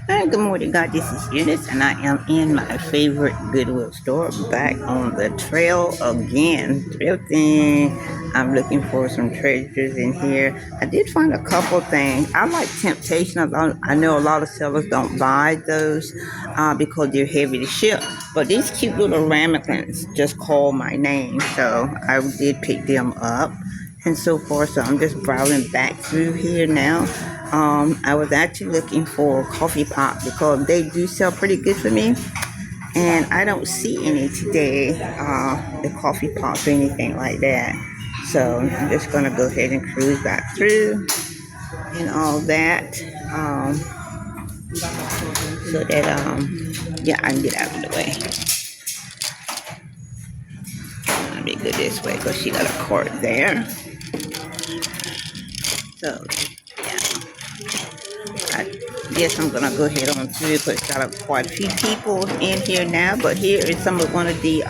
Hi, good morning, God. This is Eunice, and I am in my favorite Goodwill store, back on the trail again. Thrifting. I'm looking for some treasures in here. I did find a couple things. I like Temptation. I know a lot of sellers don't buy those because they're heavy to ship. But these cute little ramekins just call my name, so I did pick them up and so forth. So I'm just browsing back through here now. I was actually looking for coffee pot because they do sell pretty good for me, and I don't see any today, the coffee pots or anything like that. So I'm just gonna go ahead and cruise back through and all that, um, so that yeah, I can get out of the way. Let me go this way because she got a cart there. So yeah. I guess I'm gonna go ahead on through it, but it's got quite a few people in here now. But here is some of one of the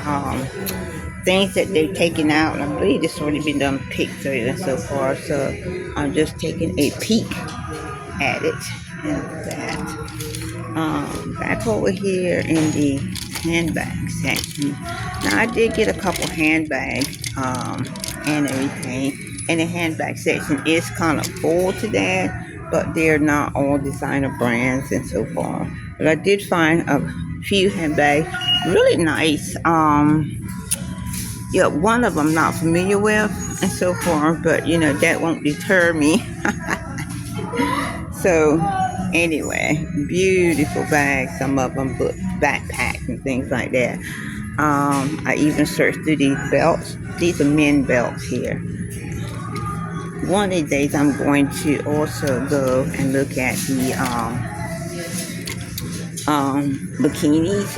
things that they've taken out, and I believe this already been done picked through and so far. So I'm just taking a peek at it and that. Back over here in the handbag section. Now I did get a couple handbags and everything, and the handbag section is kind of full today, but they're not all designer brands and so far. But I did find a few handbags really nice. Yeah, one of them not familiar with and so far, but you know that won't deter me. So anyway, beautiful bags, some of them, but backpacks and things like that. I even searched through these belts. These are men belts here. One of these days I'm going to also go and look at the bikinis.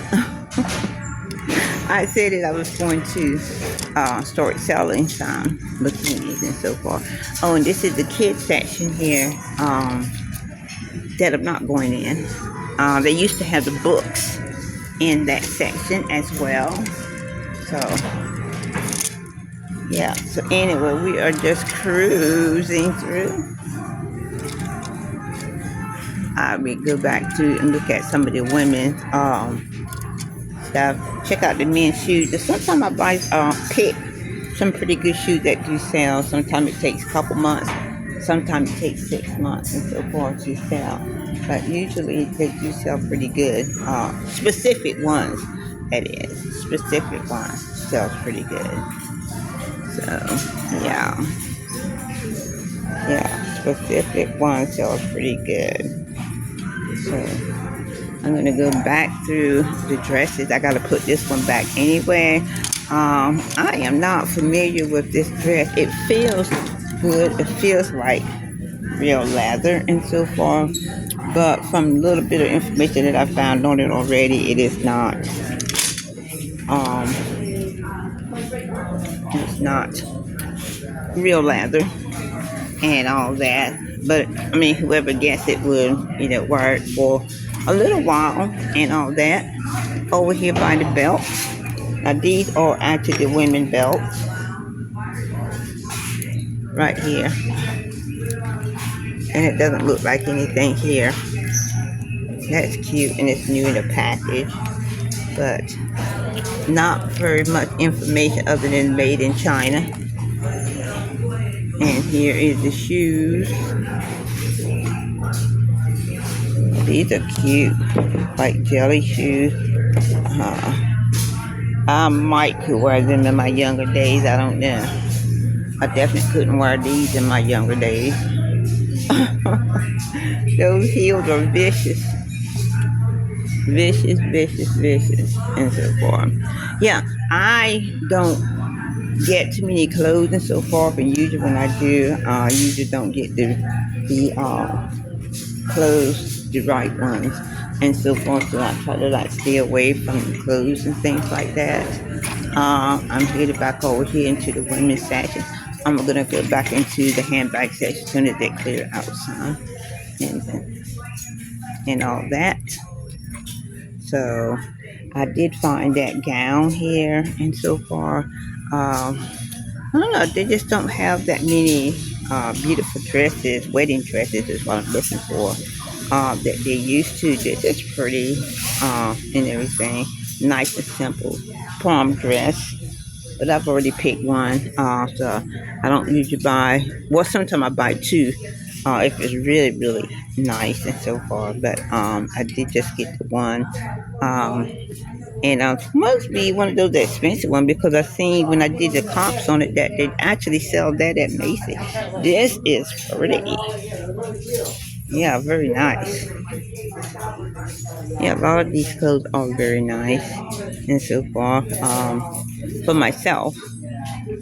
I said that I was going to start selling some bikinis and so forth. Oh, and this is the kids section here. That I'm not going in. They used to have the books in that section as well. So, yeah. So anyway, we are just cruising through. We go back to and look at some of the women's stuff. Check out the men's shoes. Sometimes I buy pick some pretty good shoes that do sell. Sometimes it takes a couple months. Sometimes it takes 6 months and so forth to sell. But usually they do sell pretty good. Specific ones, that is. Specific ones sells pretty good. So, yeah. Yeah, specific one sells pretty good. So, I'm going to go back through the dresses. I got to put this one back anyway. I am not familiar with this dress. It feels good. It feels like real leather and so forth. But from a little bit of information that I found on it already, it is not. It's not real leather and all that. But I mean, whoever gets it would, wear it for a little while and all that. Over here by the belts. Now these are actually the women belts. Right here. And it doesn't look like anything here. That's cute and it's new in the package. But not very much information other than made in China. And here is the shoes. These are cute, like jelly shoes. I might could wear them in my younger days. I don't know. I definitely couldn't wear these in my younger days. Those heels are vicious. Vicious, vicious, vicious, and so forth. Yeah, I don't get too many clothes and so forth, and usually when I do, I usually don't get the clothes, the right ones, and so forth. So I try to stay away from the clothes and things like that. I'm headed back over here into the women's section. I'm gonna go back into the handbag section as soon as they clear out some and all that. So I did find that gown here, and so far, I don't know. They just don't have that many beautiful dresses. Wedding dresses is what I'm looking for. that they used to. This is pretty and everything. Nice and simple prom dress. But I've already picked one, so I don't usually buy. Well, sometimes I buy two, if it's really, really nice and so far. But I did just get the one, um, and must be one of those expensive ones because I seen when I did the comps on it that they actually sell that at Macy's. This is pretty, yeah, very nice. Yeah, a lot of these clothes are very nice, and so far, for myself.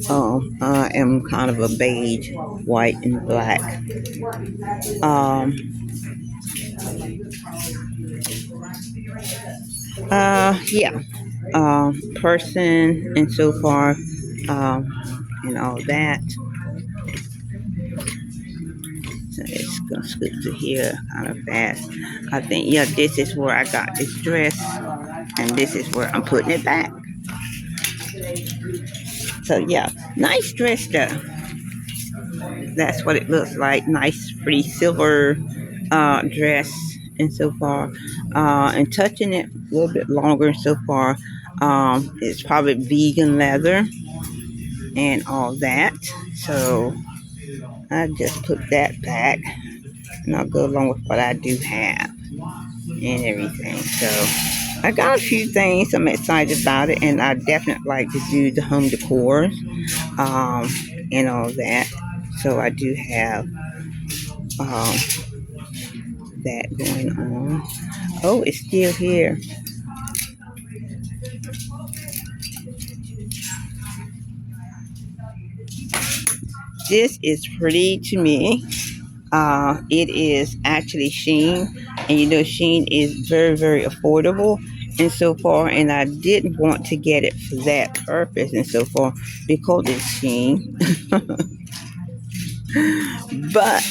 I am kind of a beige, white, and black. Um, yeah, person, and so far, um, and all that. So it's gonna scoot to here kind of fast. I think, yeah, this is where I got this dress, and this is where I'm putting it back. So yeah, nice dress though. That's what it looks like. Nice, pretty silver dress, and so far, and touching it a little bit longer so far. It's probably vegan leather and all that. So I just put that back, and I'll go along with what I do have and everything. So I got a few things. I'm excited about it, and I definitely like to do the home decor, um, and all that. So I do have um, that going on. Oh, it's still here. This is pretty to me. It is actually Sheen, and you know Sheen is very, very affordable and so far. And I didn't want to get it for that purpose and so far because it's Sheen. But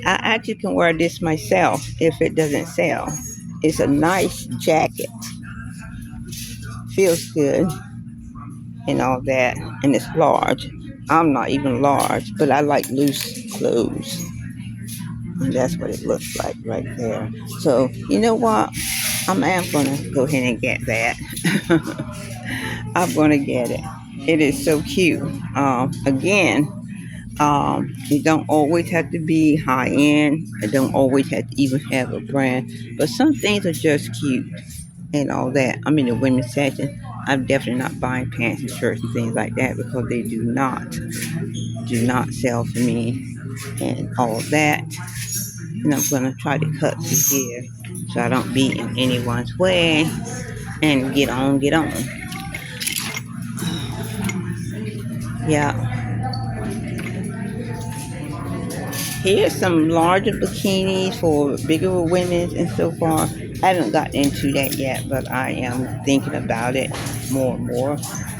I actually can wear this myself if it doesn't sell. It's a nice jacket, feels good, and all that, and it's large. I'm not even large, but I like loose clothes. And that's what it looks like right there. So, you know what? I am going to go ahead and get that. I'm going to get it. It is so cute. Again, it don't always have to be high end. It don't always have to even have a brand. But some things are just cute and all that. I'm in the women's section. I'm definitely not buying pants and shirts and things like that because they do not sell for me and all that. And I'm gonna try to cut through here so I don't be in anyone's way and get on, get on. Yeah, here's some larger bikinis for bigger women and so far. I haven't gotten into that yet, but I am thinking about it more and more.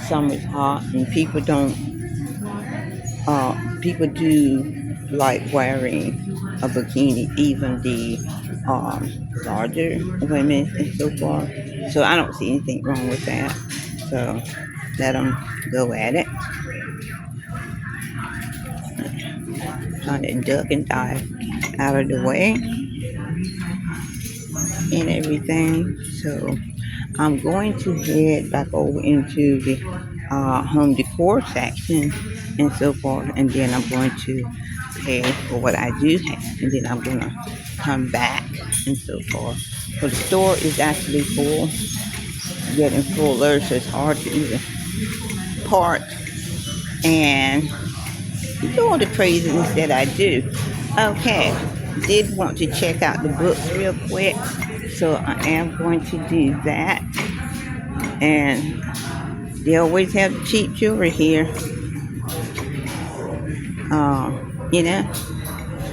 Summer's hot and people do like wearing a bikini, even the larger women and so forth. So I don't see anything wrong with that. So let them go at it. Trying to duck and dive out of the way and everything. So I'm going to head back over into the home decor section and so forth, and then I'm going to pay for what I do have, and then I'm going to come back and so forth. So the store is actually full, getting fuller, so it's hard to even park and do all the craziness that I do. Okay, did want to check out the books real quick, so I am going to do that. And they always have cheap jewelry here. You know,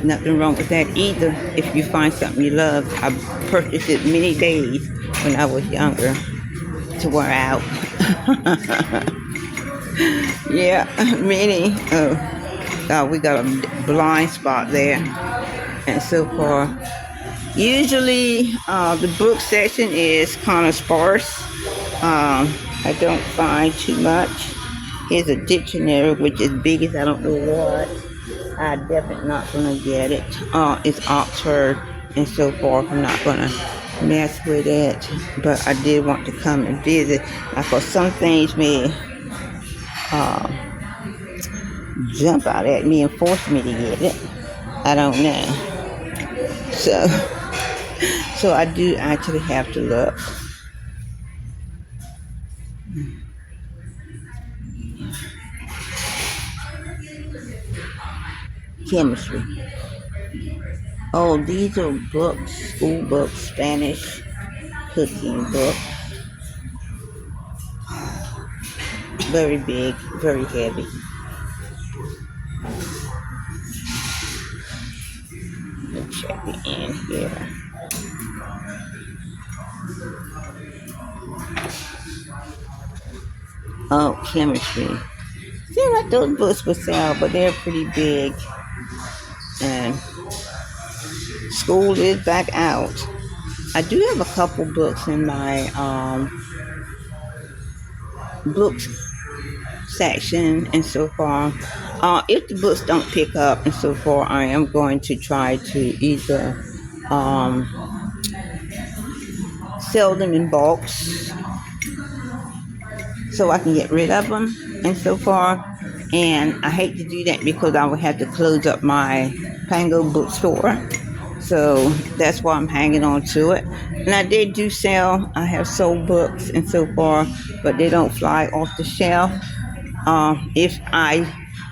nothing wrong with that either. If you find something you love, I purchased it many days when I was younger to wear out. Yeah, many. Oh, we got a blind spot there. And so far, usually the book section is kind of sparse. I don't find too much. Here's a dictionary, which is big as I don't know what. I definitely not gonna get it. It's Oxford and so forth. I'm not gonna mess with it, but I did want to come and visit. Because some things may jump out at me and force me to get it. I don't know. So, so I do actually have to look. Chemistry. Oh, these are books, school books, Spanish cooking books. Very big, very heavy. Let me check it in here. Oh, chemistry. Seems like those books would sell, but they're pretty big. And school is back out. I do have a couple books in my books section and so far. If the books don't pick up and so far, I am going to try to either um, sell them in bulks so I can get rid of them and so far. And I hate to do that because I would have to close up my Pango bookstore. So that's why I'm hanging on to it. And I did do sell. I have sold books and so far, but they don't fly off the shelf. If I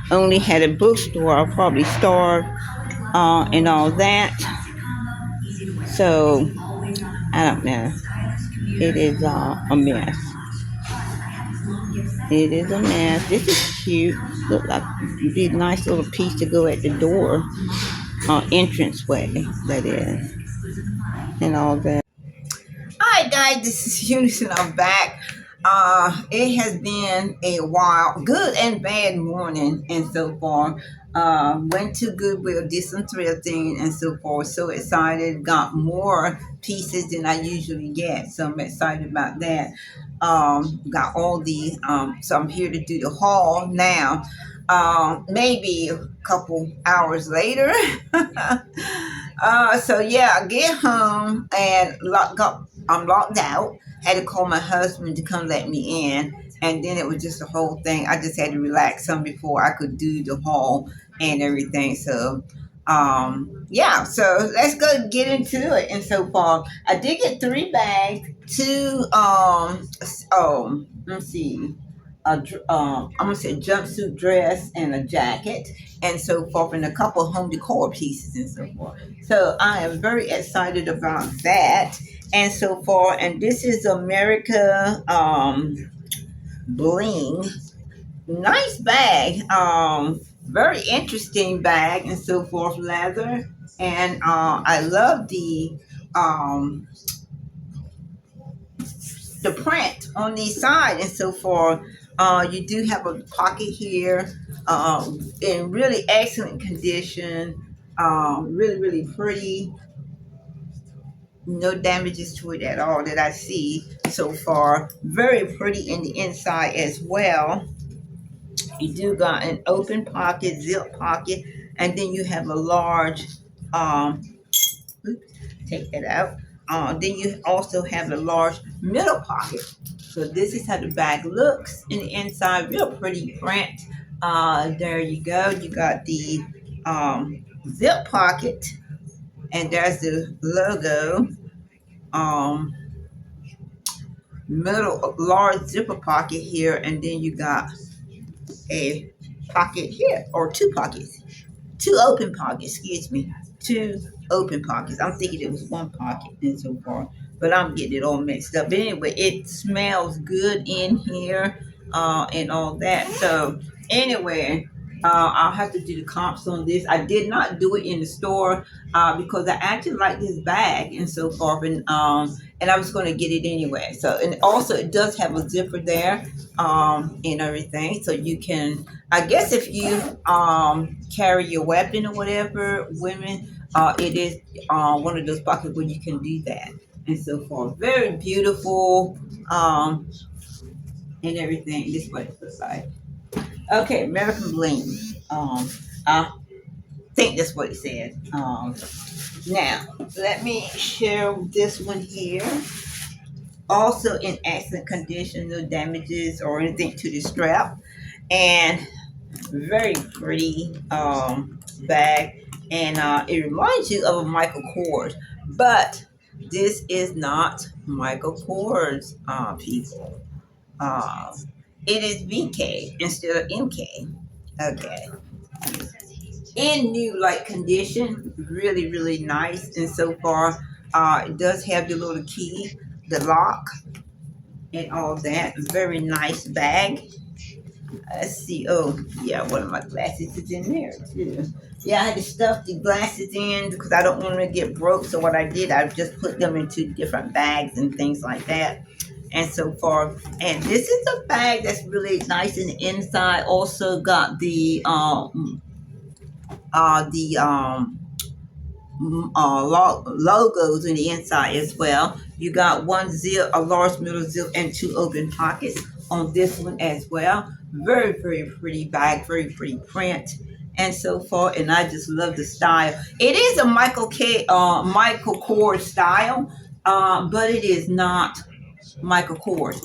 only had a bookstore, I'll probably starve and all that. So I don't know. It is a mess. It is a mess. This is cute. Look like it'd be a nice little piece to go at the door, entrance way, that is, and all that. Hi guys, this is Eunice and I'm back. It has been a while, good and bad morning and so far. Went to Goodwill, did some thrifting and so forth. So excited, got more pieces than I usually get. So I'm excited about that. Got all these, so I'm here to do the haul now. Maybe a couple hours later. So yeah, I get home and I'm locked out. Had to call my husband to come let me in, and then it was just a whole thing. I just had to relax some before I could do the haul and everything. So, yeah. So let's go get into it. And so far, I did get 3 bags, two. Let's see. I'm gonna say jumpsuit dress and a jacket and so forth, and a couple of home decor pieces and so forth. So I am very excited about that and so forth. And this is America Bling. Nice bag. Very interesting bag and so forth, leather. And I love um the print on the side and so forth. You do have a pocket here in really excellent condition. Really, really pretty. No damages to it at all that I see so far. Very pretty in the inside as well. You do got an open pocket, zip pocket, and then you have a large, um, oops, take that out. Then you also have a large middle pocket. So this is how the bag looks in the inside. Real pretty print. There you go. You got the zip pocket, and there's the logo. Um, Middle large zipper pocket here, and then you got a pocket here, or two pockets. Two open pockets, excuse me. Two open pockets. I'm thinking it was one pocket and so far, but I'm getting it all mixed up. But anyway, it smells good in here and all that. So anyway, I'll have to do the comps on this. I did not do it in the store because I actually like this bag and so forth, and I was going to get it anyway. So, and also it does have a zipper there and everything, so you can, I guess, if you carry your weapon or whatever, women, it is one of those pockets where you can do that and so forth. Very beautiful and everything. This is what it looks like. Okay, American Bling. I think that's what it said. Now, let me share this one here. Also in excellent condition, no damages or anything to the strap. And very pretty bag. And it reminds you of a Michael Kors. But this is not Michael Kors, people. Um, it is VK instead of MK. Okay. In new like condition, really, really nice. And so far, it does have the little key, the lock, and all that. Very nice bag. Let's see. Oh, yeah, one of my glasses is in there too. Yeah, I had to stuff the glasses in because I don't want them to get broke. So what I did, I just put them into different bags and things like that. And so far, and this is a bag that's really nice in the inside. Also got the logos in the inside as well. You got one zip, a large middle zip, and two open pockets on this one as well. Very, very pretty bag, very pretty print, and so forth. And I just love the style. It is a Michael Kors style, but it is not Michael Kors.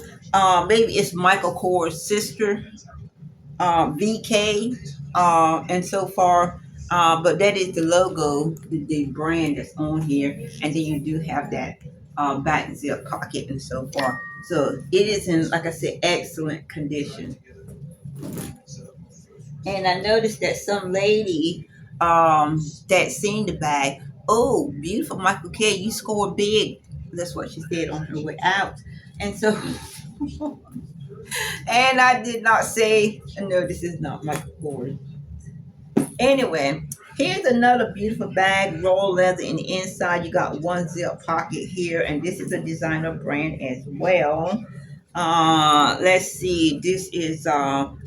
Maybe it's Michael Kors' sister, VK, and so far. But that is the logo, the brand that's on here, and then you do have that back zip pocket and so forth. So it is in, like I said, excellent condition. And I noticed that some lady that seen the bag, oh, beautiful Michael K, you scored big. That's what she said on her way out. And so, and I did not say, no, this is not Michael Kors. Anyway, here's another beautiful bag, roll leather in the inside. You got one zip pocket here, and this is a designer brand as well. Let's see, this is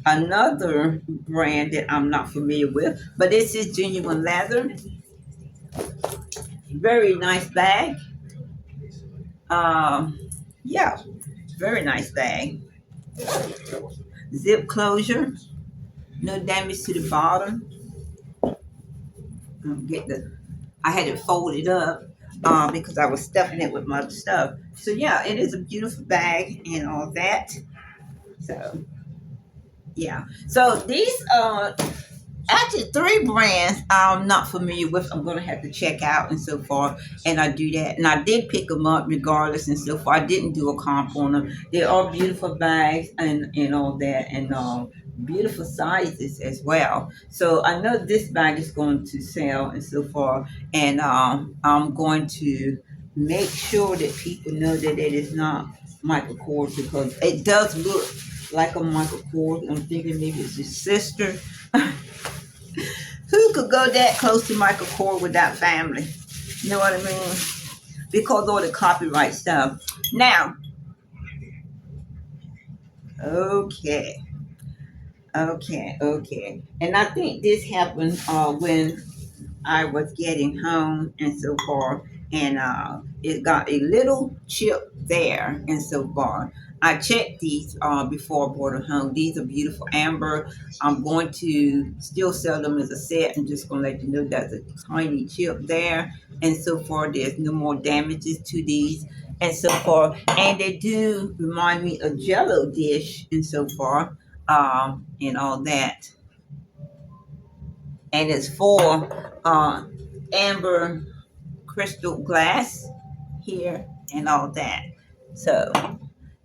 another brand that I'm not familiar with, but this is genuine leather. Very nice bag. Yeah, very nice bag. Zip closure, no damage to the bottom. Get the I had it folded up because I was stuffing it with my other stuff. So yeah, it is a beautiful bag and all that. So yeah. So these actually three brands I'm not familiar with. I'm gonna have to check out and so forth. And I do that. And I did pick them up regardless and so forth. I didn't do a comp on them. They are beautiful bags and all that and beautiful sizes as well. So I know this bag is going to sell and so forth. And I'm going to make sure that people know that it is not Michael Kors because it does look like a Michael Kors. I'm thinking maybe it's his sister. Who could go that close to Michael Kors without family? You know what I mean? Because all the copyright stuff. Now, okay, okay. And I think this happened when I was getting home and so forth, and it got a little chip there and so forth. I checked these before I brought them home. These are beautiful amber. I'm going to still sell them as a set. I'm just going to let you know there's a tiny chip there and so forth. There's no more damages to these and so forth. And they do remind me of Jello dish and so forth and all that and it's for amber crystal glass here and all that. So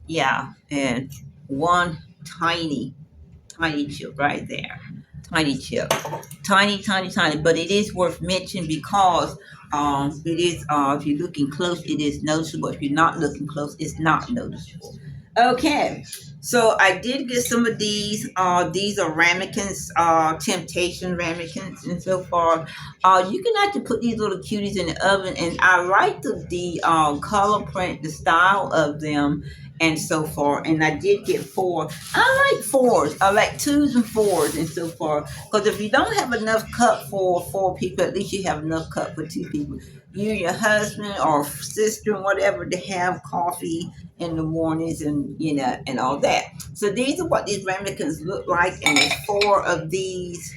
yeah, and one tiny chip right there. Tiny chip. Tiny. But it is worth mentioning because it is if you're looking close, it is noticeable. If you're not looking close, it's not noticeable. Okay. So I did get some of these. These are ramekins, temptation ramekins, and so far. You can actually put these little cuties in the oven, and I like the color print, the style of them, and so far. And I did get four. I like fours. I like twos and fours and so far. Because if you don't have enough cup for four people, at least you have enough cup for two people. You, your husband or sister, whatever, to have coffee in the mornings and and all that. So these are what these ramekins look like, and there's four of these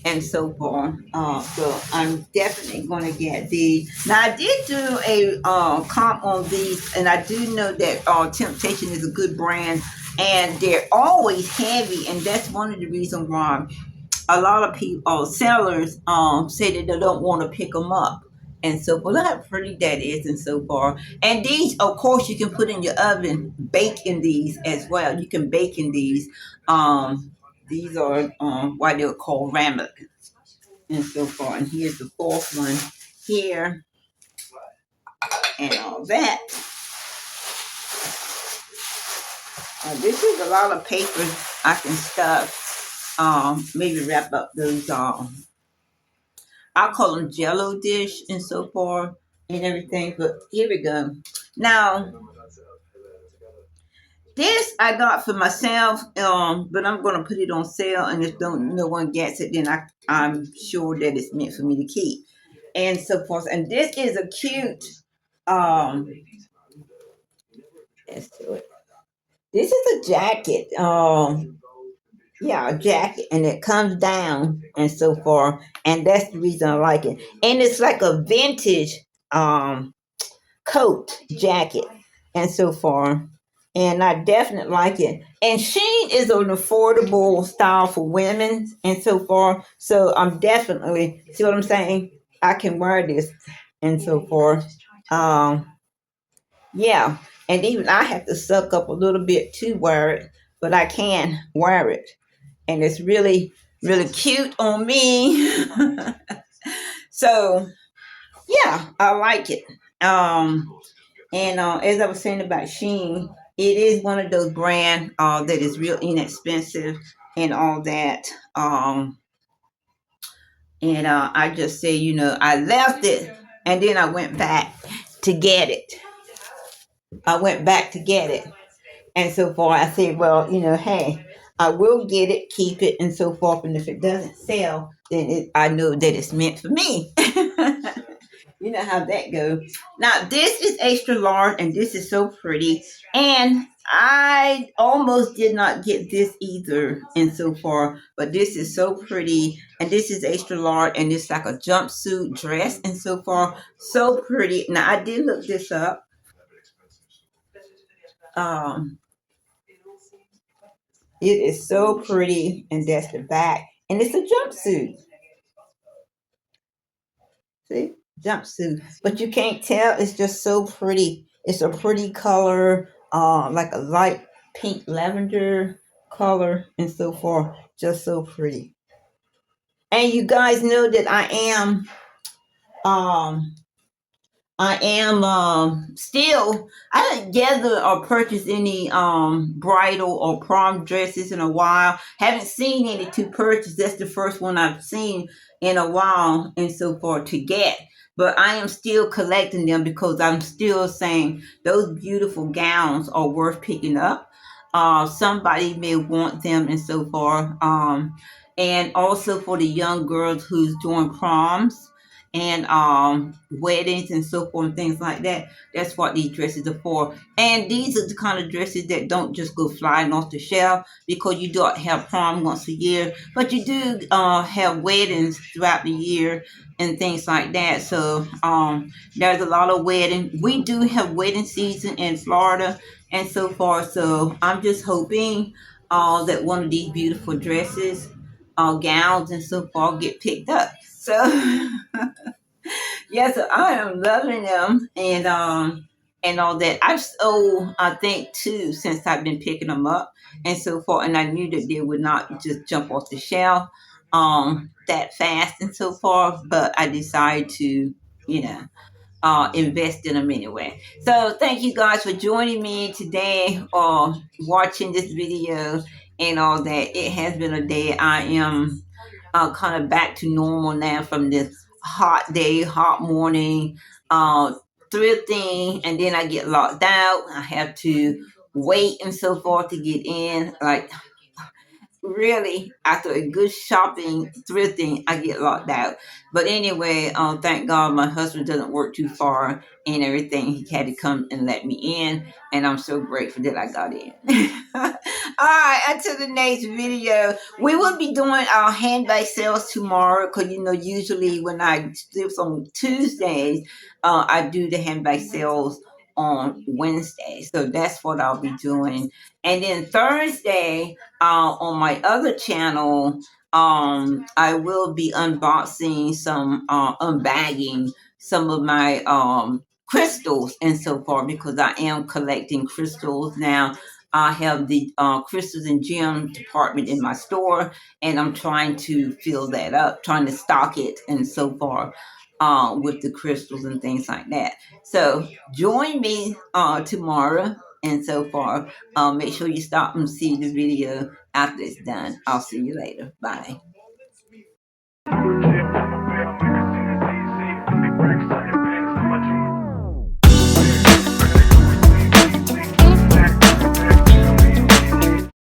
and so forth. So I'm definitely going to get these. Now I did do a comp on these, and I do know that Temptation is a good brand, and they're always heavy, and that's one of the reasons why a lot of people, sellers, say that they don't want to pick them up. And so, well, look how pretty that is, and so forth. And these, of course, you can put in your oven, bake in these as well. You can bake in these. These are why they're called ramekin, and so forth. And here's the fourth one here, and all that. This is a lot of paper I can stuff. Maybe wrap up those. I call them Jello dish and so forth and everything. But here we go. Now, this I got for myself, but I'm gonna put it on sale, and if no one gets it, then I'm sure that it's meant for me to keep, and so forth. And this is a cute. Um, let's do it. This is a jacket. Yeah, a jacket, and it comes down and so forth, and that's the reason I like it. And it's like a vintage coat, jacket, and so forth. And I definitely like it. And Sheen is an affordable style for women and so forth. So I'm definitely, see what I'm saying? I can wear this and so forth. Um, yeah. And even I have to suck up a little bit to wear it, but I can wear it. And it's really, really cute on me. So yeah, I like it. And as I was saying about Sheen, it is one of those brands that is real inexpensive and all that. And I just say, I left it, and then I went back to get it. I went back to get it. And so forth. I said, well, hey, I will get it, keep it, and so forth. And if it doesn't sell, then I know that it's meant for me. You know how that goes. Now, this is extra large, and this is so pretty. And I almost did not get this either, and so far, but this is so pretty. And this is extra large, and it's like a jumpsuit dress, and so far, so pretty. Now, I did look this up. Um, it is so pretty, and that's the back. And it's a jumpsuit. See? Jumpsuit. But you can't tell, it's just so pretty. It's a pretty color, like a light pink lavender color and so forth. Just so pretty. And you guys know that um I am still, I didn't gather or purchase any bridal or prom dresses in a while. Haven't seen any to purchase. That's the first one I've seen in a while and so forth to get. But I am still collecting them because I'm still saying those beautiful gowns are worth picking up. Somebody may want them and so forth. And also for the young girls who's doing proms and weddings and so forth and things like that. That's what these dresses are for. And these are the kind of dresses that don't just go flying off the shelf because you don't have prom once a year, but you do have weddings throughout the year and things like that. So there's a lot of wedding. We do have wedding season in Florida and so forth. So I'm just hoping that one of these beautiful dresses, gowns and so forth get picked up. So yes, I am loving them and all that. I've sold, I think, two since I've been picking them up and so forth. And I knew that they would not just jump off the shelf that fast and so forth. But I decided to, you know, invest in them anyway. So thank you guys for joining me today or watching this video and all that. It has been a day. I am kind of back to normal now from this hot day, hot morning, thrifting, and then I get locked out. I have to wait and so forth to get in. Like really, after a good shopping, thrifting, I get locked out. But anyway, thank God my husband doesn't work too far and everything. He had to come and let me in, and I'm so grateful that I got in. All right, until the next video. We will be doing our handbag sales tomorrow because usually when I thrift on Tuesdays, I do the handbag sales on Wednesday. So that's what I'll be doing. And then Thursday, on my other channel, I will be unboxing some, unbagging some of my crystals and so forth because I am collecting crystals now. I have the crystals and gem department in my store, and I'm trying to fill that up, trying to stock it and so forth with the crystals and things like that. So join me tomorrow and so forth. Make sure you stop and see the video after it's done. I'll see you later. Bye.